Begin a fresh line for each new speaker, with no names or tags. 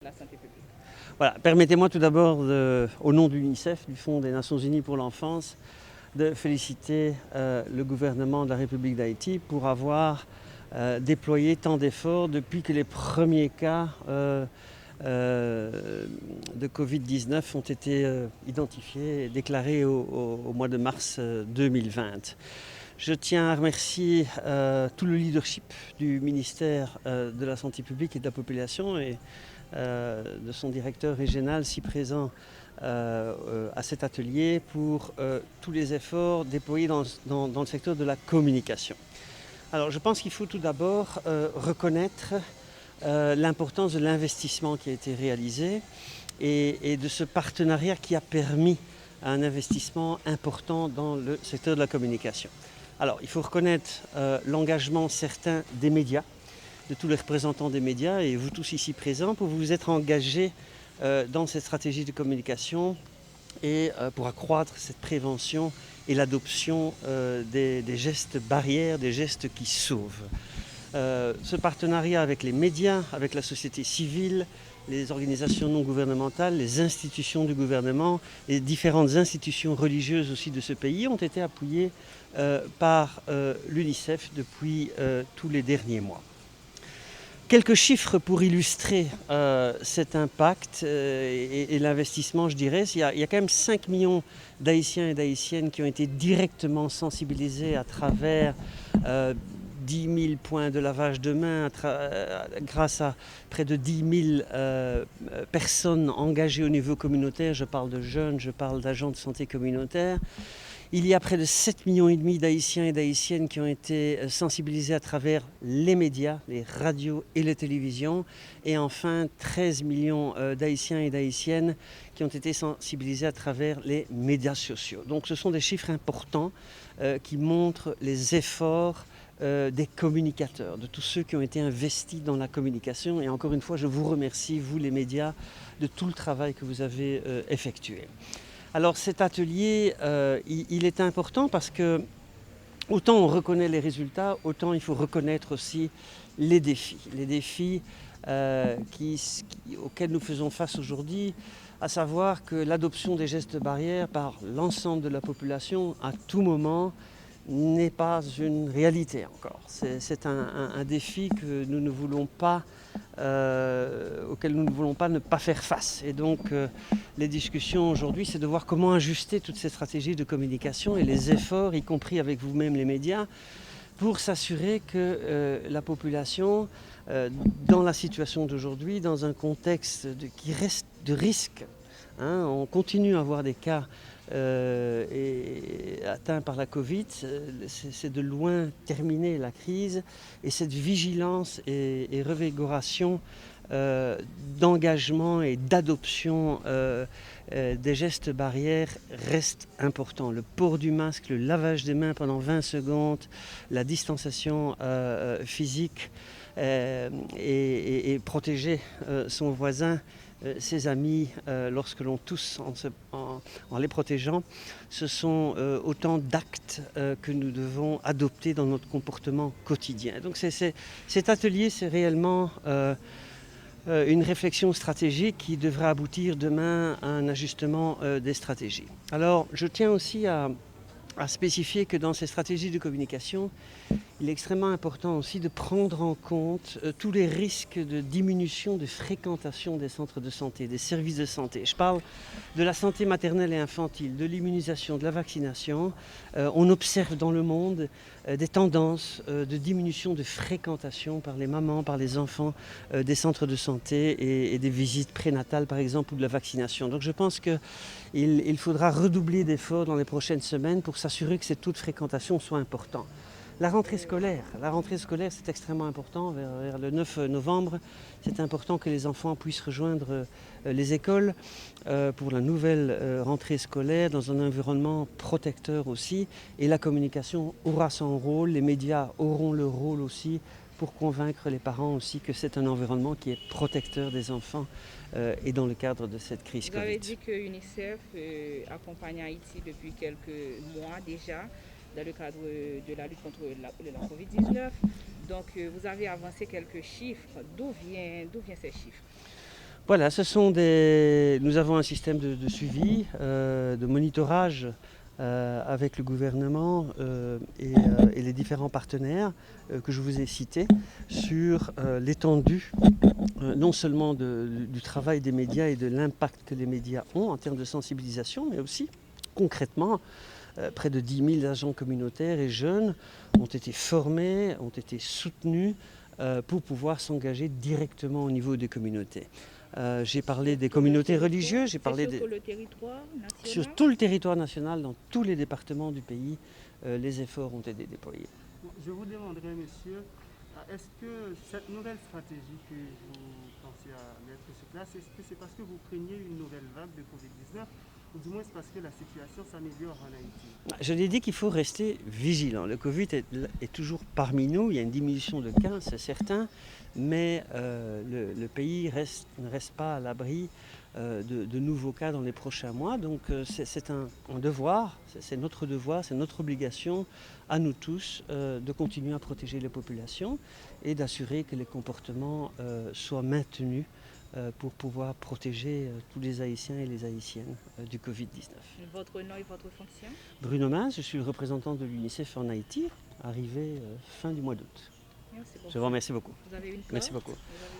La santé publique.
Voilà, permettez-moi tout d'abord, au nom de l'UNICEF, du Fonds des Nations Unies pour l'enfance, de féliciter le gouvernement de la République d'Haïti pour avoir déployé tant d'efforts depuis que les premiers cas de Covid-19 ont été identifiés et déclarés au mois de mars 2020. Je tiens à remercier tout le leadership du ministère de la Santé publique et de la population et de son directeur régional si présent à cet atelier pour tous les efforts déployés dans le secteur de la communication. Alors je pense qu'il faut tout d'abord reconnaître l'importance de l'investissement qui a été réalisé et de ce partenariat qui a permis un investissement important dans le secteur de la communication. Alors il faut reconnaître l'engagement certain des médias, de tous les représentants des médias et vous tous ici présents pour vous être engagés dans cette stratégie de communication et pour accroître cette prévention et l'adoption des gestes barrières, des gestes qui sauvent. Ce partenariat avec les médias, avec la société civile, les organisations non gouvernementales, les institutions du gouvernement, les différentes institutions religieuses aussi de ce pays ont été appuyées par l'UNICEF depuis tous les derniers mois. Quelques chiffres pour illustrer cet impact et l'investissement, je dirais. Il y a quand même 5 millions d'Haïtiens et d'Haïtiennes qui ont été directement sensibilisés à travers 10 000 points de lavage de mains, grâce à près de 10 000 personnes engagées au niveau communautaire. Je parle de jeunes, je parle d'agents de santé communautaire. Il y a près de 7,5 millions d'Haïtiens et d'Haïtiennes qui ont été sensibilisés à travers les médias, les radios et les télévisions. Et enfin, 13 millions d'Haïtiens et d'Haïtiennes qui ont été sensibilisés à travers les médias sociaux. Donc ce sont des chiffres importants qui montrent les efforts des communicateurs, de tous ceux qui ont été investis dans la communication. Et encore une fois, je vous remercie, vous les médias, de tout le travail que vous avez effectué. Alors cet atelier, il est important parce que autant on reconnaît les résultats, autant il faut reconnaître aussi les défis auxquels nous faisons face aujourd'hui, à savoir que l'adoption des gestes barrières par l'ensemble de la population à tout moment n'est pas une réalité encore. C'est un défi que nous ne voulons pas, auquel nous ne voulons pas ne pas faire face. Et donc les discussions aujourd'hui, c'est de voir comment ajuster toutes ces stratégies de communication et les efforts, y compris avec vous-même les médias, pour s'assurer que la population, dans la situation d'aujourd'hui, dans un contexte qui reste de risque, on continue à avoir des cas atteints par la Covid, c'est de loin terminé la crise et cette vigilance et revigoration d'engagement et d'adoption des gestes barrières reste important. Le port du masque, le lavage des mains pendant 20 secondes, la distanciation physique et protéger son voisin, ses amis, lorsque l'on tousse en les protégeant, ce sont autant d'actes que nous devons adopter dans notre comportement quotidien. Donc cet atelier, c'est réellement une réflexion stratégique qui devra aboutir demain à un ajustement des stratégies. Alors, je tiens aussi à spécifier que dans ces stratégies de communication, il est extrêmement important aussi de prendre en compte tous les risques de diminution de fréquentation des centres de santé, des services de santé. Je parle de la santé maternelle et infantile, de l'immunisation, de la vaccination. On observe dans le monde des tendances de diminution de fréquentation par les mamans, par les enfants des centres de santé et des visites prénatales par exemple ou de la vaccination. Donc je pense qu'il faudra redoubler d'efforts dans les prochaines semaines pour s'assurer que ces taux de fréquentation soient importants. La rentrée scolaire, c'est extrêmement important. Vers le 9 novembre, c'est important que les enfants puissent rejoindre les écoles pour la nouvelle rentrée scolaire dans un environnement protecteur aussi. Et la communication aura son rôle, les médias auront leur rôle aussi pour convaincre les parents aussi que c'est un environnement qui est protecteur des enfants et dans le cadre de cette crise Covid.
Vous avez dit que UNICEF accompagne Haïti depuis quelques mois déjà dans le cadre de la lutte contre la Covid-19. Donc vous avez avancé quelques chiffres. D'où viennent ces chiffres?
Voilà, nous avons un système de suivi, de monitorage avec le gouvernement et les différents partenaires que je vous ai cités sur l'étendue non seulement du travail des médias et de l'impact que les médias ont en termes de sensibilisation, mais aussi concrètement, près de 10 000 agents communautaires et jeunes ont été formés, ont été soutenus pour pouvoir s'engager directement au niveau des communautés. J'ai parlé des communautés religieuses, j'ai parlé
sur le territoire national.
Sur tout le territoire national, dans tous les départements du pays, les efforts ont été déployés.
Je vous demanderai, monsieur, est-ce que cette nouvelle stratégie que vous pensez à mettre sur place, est-ce que c'est parce que vous craignez une nouvelle vague de Covid-19 ou du moins c'est parce que la situation s'améliore en Haïti?
Je l'ai dit qu'il faut rester vigilant. Le Covid est toujours parmi nous, il y a une diminution de cas, c'est certain, mais le pays ne reste pas à l'abri de nouveaux cas dans les prochains mois. Donc c'est un devoir, c'est notre devoir, c'est notre obligation à nous tous de continuer à protéger les populations et d'assurer que les comportements soient maintenus pour pouvoir protéger tous les Haïtiens et les Haïtiennes du Covid-19.
Votre nom et votre fonction?
Bruno Mins, je suis le représentant de l'UNICEF en Haïti, arrivé fin du mois d'août.
Merci beaucoup.
Je vous remercie beaucoup.
Vous avez une carte?
Merci beaucoup.
Vous avez